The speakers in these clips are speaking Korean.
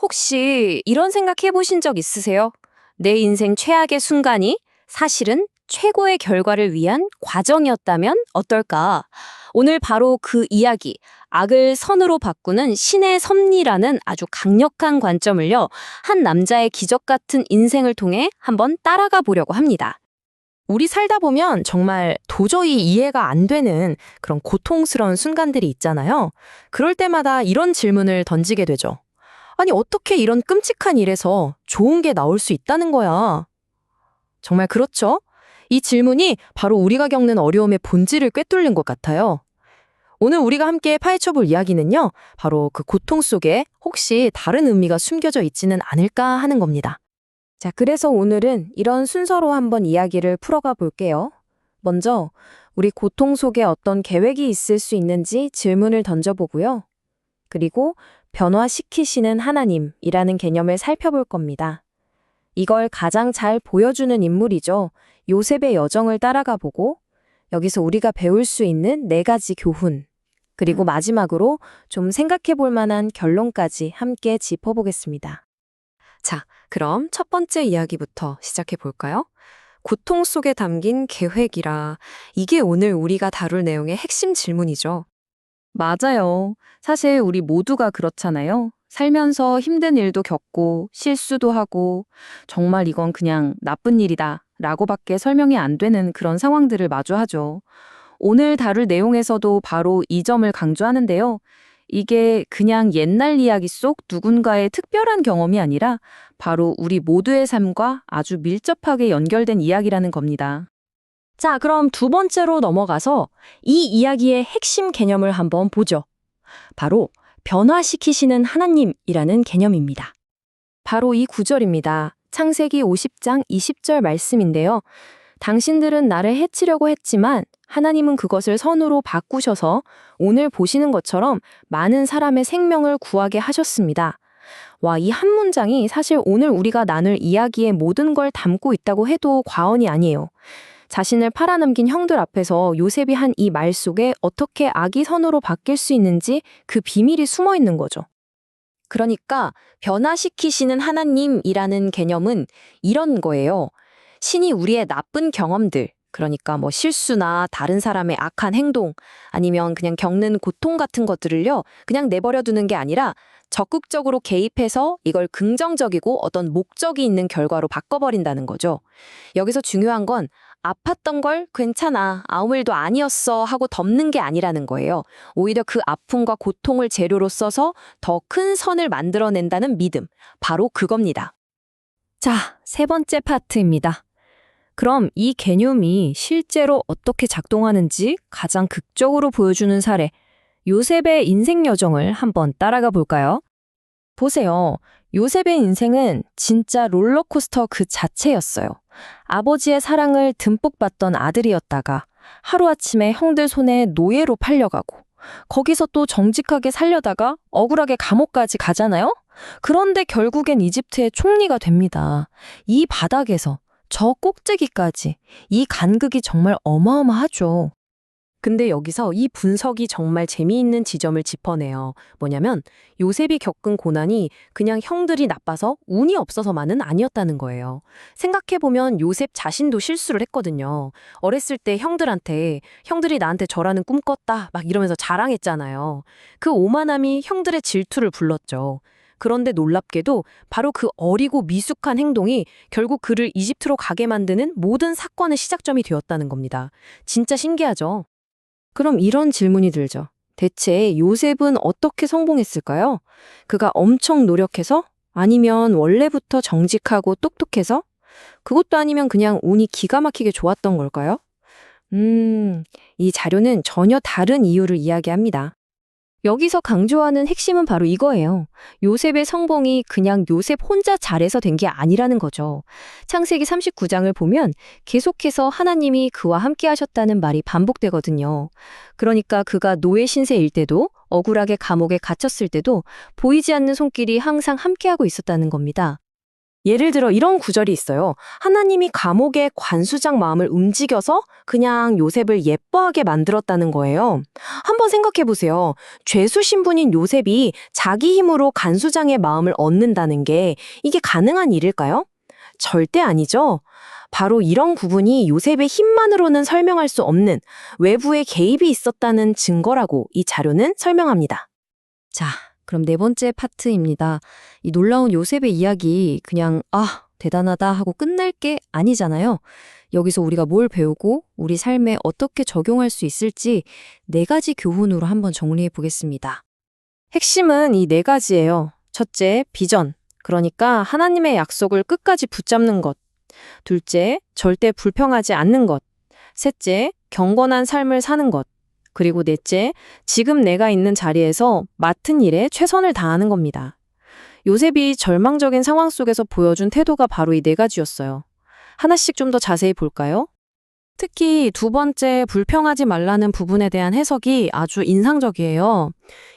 혹시 이런 생각 해보신 적 있으세요? 내 인생 최악의 순간이 사실은 최고의 결과를 위한 과정이었다면 어떨까? 오늘 바로 그 이야기, 악을 선으로 바꾸는 신의 섭리라는 아주 강력한 관점을요, 한 남자의 기적 같은 인생을 통해 한번 따라가 보려고 합니다. 우리 살다 보면 정말 도저히 이해가 안 되는 그런 고통스러운 순간들이 있잖아요. 그럴 때마다 이런 질문을 던지게 되죠. 아니, 어떻게 이런 끔찍한 일에서 좋은 게 나올 수 있다는 거야? 정말 그렇죠? 이 질문이 바로 우리가 겪는 어려움의 본질을 꿰뚫는 것 같아요. 오늘 우리가 함께 파헤쳐 볼 이야기는요, 바로 그 고통 속에 혹시 다른 의미가 숨겨져 있지는 않을까 하는 겁니다. 자, 그래서 오늘은 이런 순서로 한번 이야기를 풀어가 볼게요. 먼저, 우리 고통 속에 어떤 계획이 있을 수 있는지 질문을 던져보고요. 그리고 변화시키시는 하나님이라는 개념을 살펴볼 겁니다. 이걸 가장 잘 보여주는 인물이죠. 요셉의 여정을 따라가 보고 여기서 우리가 배울 수 있는 4가지 교훈, 그리고 마지막으로 좀 생각해 볼 만한 결론까지 함께 짚어보겠습니다. 자, 그럼 첫 번째 이야기부터 시작해 볼까요? 고통 속에 담긴 계획이라 이게 오늘 우리가 다룰 내용의 핵심 질문이죠. 맞아요. 사실 우리 모두가 그렇잖아요. 살면서 힘든 일도 겪고 실수도 하고 정말 이건 그냥 나쁜 일이다 라고밖에 설명이 안 되는 그런 상황들을 마주하죠. 오늘 다룰 내용에서도 바로 이 점을 강조하는데요. 이게 그냥 옛날 이야기 속 누군가의 특별한 경험이 아니라 바로 우리 모두의 삶과 아주 밀접하게 연결된 이야기라는 겁니다. 자, 그럼 두 번째로 넘어가서 이 이야기의 핵심 개념을 한번 보죠. 바로 변화시키시는 하나님이라는 개념입니다. 바로 이 구절입니다. 창세기 50장 20절 말씀인데요. 당신들은 나를 해치려고 했지만 하나님은 그것을 선으로 바꾸셔서 오늘 보시는 것처럼 많은 사람의 생명을 구하게 하셨습니다. 와, 이 한 문장이 사실 오늘 우리가 나눌 이야기의 모든 걸 담고 있다고 해도 과언이 아니에요. 자신을 팔아넘긴 형들 앞에서 요셉이 한 이 말 속에 어떻게 악이 선으로 바뀔 수 있는지 그 비밀이 숨어 있는 거죠. 그러니까 변화시키시는 하나님이라는 개념은 이런 거예요. 신이 우리의 나쁜 경험들, 그러니까 뭐 실수나 다른 사람의 악한 행동, 아니면 그냥 겪는 고통 같은 것들을요, 그냥 내버려 두는 게 아니라 적극적으로 개입해서 이걸 긍정적이고 어떤 목적이 있는 결과로 바꿔버린다는 거죠. 여기서 중요한 건 아팠던 걸 괜찮아, 아무 일도 아니었어 하고 덮는 게 아니라는 거예요. 오히려 그 아픔과 고통을 재료로 써서 더 큰 선을 만들어낸다는 믿음, 바로 그겁니다. 자, 세 번째 파트입니다. 그럼 이 개념이 실제로 어떻게 작동하는지 가장 극적으로 보여주는 사례, 요셉의 인생 여정을 한번 따라가 볼까요? 보세요. 요셉의 인생은 진짜 롤러코스터 그 자체였어요. 아버지의 사랑을 듬뿍 받던 아들이었다가 하루아침에 형들 손에 노예로 팔려가고 거기서 또 정직하게 살려다가 억울하게 감옥까지 가잖아요? 그런데 결국엔 이집트의 총리가 됩니다. 이 바닥에서 저 꼭대기까지 이 간극이 정말 어마어마하죠. 근데 여기서 이 분석이 정말 재미있는 지점을 짚어내요. 뭐냐면 요셉이 겪은 고난이 그냥 형들이 나빠서 운이 없어서만은 아니었다는 거예요. 생각해보면 요셉 자신도 실수를 했거든요. 어렸을 때 형들이 나한테 저라는 꿈 꿨다 막 이러면서 자랑했잖아요. 그 오만함이 형들의 질투를 불렀죠. 그런데 놀랍게도 바로 그 어리고 미숙한 행동이 결국 그를 이집트로 가게 만드는 모든 사건의 시작점이 되었다는 겁니다. 진짜 신기하죠? 그럼 이런 질문이 들죠. 대체 요셉은 어떻게 성공했을까요? 그가 엄청 노력해서? 아니면 원래부터 정직하고 똑똑해서? 그것도 아니면 그냥 운이 기가 막히게 좋았던 걸까요? 이 자료는 전혀 다른 이유를 이야기합니다. 여기서 강조하는 핵심은 바로 이거예요. 요셉의 성공이 그냥 요셉 혼자 잘해서 된 게 아니라는 거죠. 창세기 39장을 보면 계속해서 하나님이 그와 함께 하셨다는 말이 반복되거든요. 그러니까 그가 노예 신세일 때도 억울하게 감옥에 갇혔을 때도 보이지 않는 손길이 항상 함께하고 있었다는 겁니다. 예를 들어 이런 구절이 있어요. 하나님이 감옥의 관수장 마음을 움직여서 그냥 요셉을 예뻐하게 만들었다는 거예요. 한번 생각해 보세요. 죄수 신분인 요셉이 자기 힘으로 간수장의 마음을 얻는다는 게 이게 가능한 일일까요? 절대 아니죠. 바로 이런 부분이 요셉의 힘만으로는 설명할 수 없는 외부의 개입이 있었다는 증거라고 이 자료는 설명합니다. 자, 그럼 네 번째 파트입니다. 이 놀라운 요셉의 이야기 그냥 대단하다 하고 끝날 게 아니잖아요. 여기서 우리가 뭘 배우고 우리 삶에 어떻게 적용할 수 있을지 네 가지 교훈으로 한번 정리해 보겠습니다. 핵심은 이 네 가지예요. 첫째, 비전. 그러니까 하나님의 약속을 끝까지 붙잡는 것. 둘째, 절대 불평하지 않는 것. 셋째, 경건한 삶을 사는 것. 그리고 넷째, 지금 내가 있는 자리에서 맡은 일에 최선을 다하는 겁니다. 요셉이 절망적인 상황 속에서 보여준 태도가 바로 이 네 가지였어요. 하나씩 좀 더 자세히 볼까요? 특히 두 번째 불평하지 말라는 부분에 대한 해석이 아주 인상적이에요.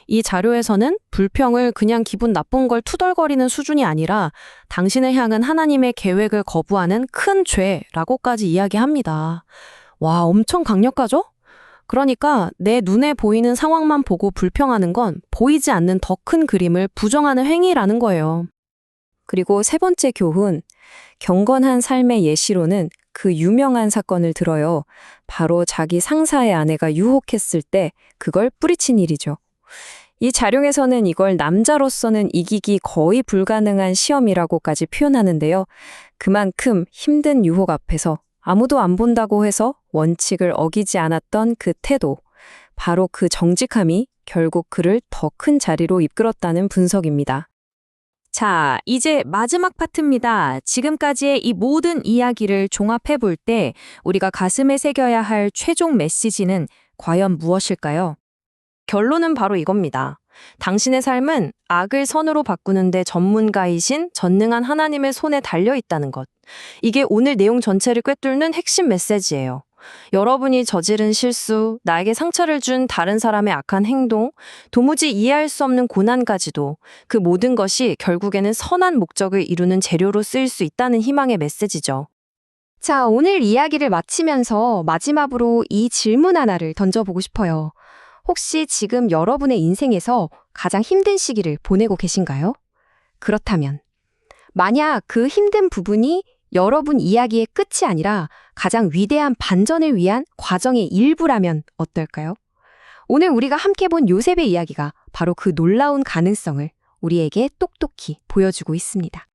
이 자료에서는 불평을 그냥 기분 나쁜 걸 투덜거리는 수준이 아니라 당신을 향한 하나님의 계획을 거부하는 큰 죄라고까지 이야기합니다. 와, 엄청 강력하죠? 그러니까 내 눈에 보이는 상황만 보고 불평하는 건 보이지 않는 더 큰 그림을 부정하는 행위라는 거예요. 그리고 세 번째 교훈, 경건한 삶의 예시로는 그 유명한 사건을 들어요. 바로 자기 상사의 아내가 유혹했을 때 그걸 뿌리친 일이죠. 이 자료에서는 이걸 남자로서는 이기기 거의 불가능한 시험이라고까지 표현하는데요. 그만큼 힘든 유혹 앞에서 아무도 안 본다고 해서 원칙을 어기지 않았던 그 태도, 바로 그 정직함이 결국 그를 더 큰 자리로 이끌었다는 분석입니다. 자, 이제 마지막 파트입니다. 지금까지의 이 모든 이야기를 종합해 볼 때 우리가 가슴에 새겨야 할 최종 메시지는 과연 무엇일까요? 결론은 바로 이겁니다. 당신의 삶은 악을 선으로 바꾸는데 전문가이신 전능한 하나님의 손에 달려 있다는 것. 이게 오늘 내용 전체를 꿰뚫는 핵심 메시지예요. 여러분이 저지른 실수, 나에게 상처를 준 다른 사람의 악한 행동, 도무지 이해할 수 없는 고난까지도 그 모든 것이 결국에는 선한 목적을 이루는 재료로 쓰일 수 있다는 희망의 메시지죠. 자, 오늘 이야기를 마치면서 마지막으로 이 질문 하나를 던져보고 싶어요. 혹시 지금 여러분의 인생에서 가장 힘든 시기를 보내고 계신가요? 그렇다면, 만약 그 힘든 부분이 여러분 이야기의 끝이 아니라 가장 위대한 반전을 위한 과정의 일부라면 어떨까요? 오늘 우리가 함께 본 요셉의 이야기가 바로 그 놀라운 가능성을 우리에게 똑똑히 보여주고 있습니다.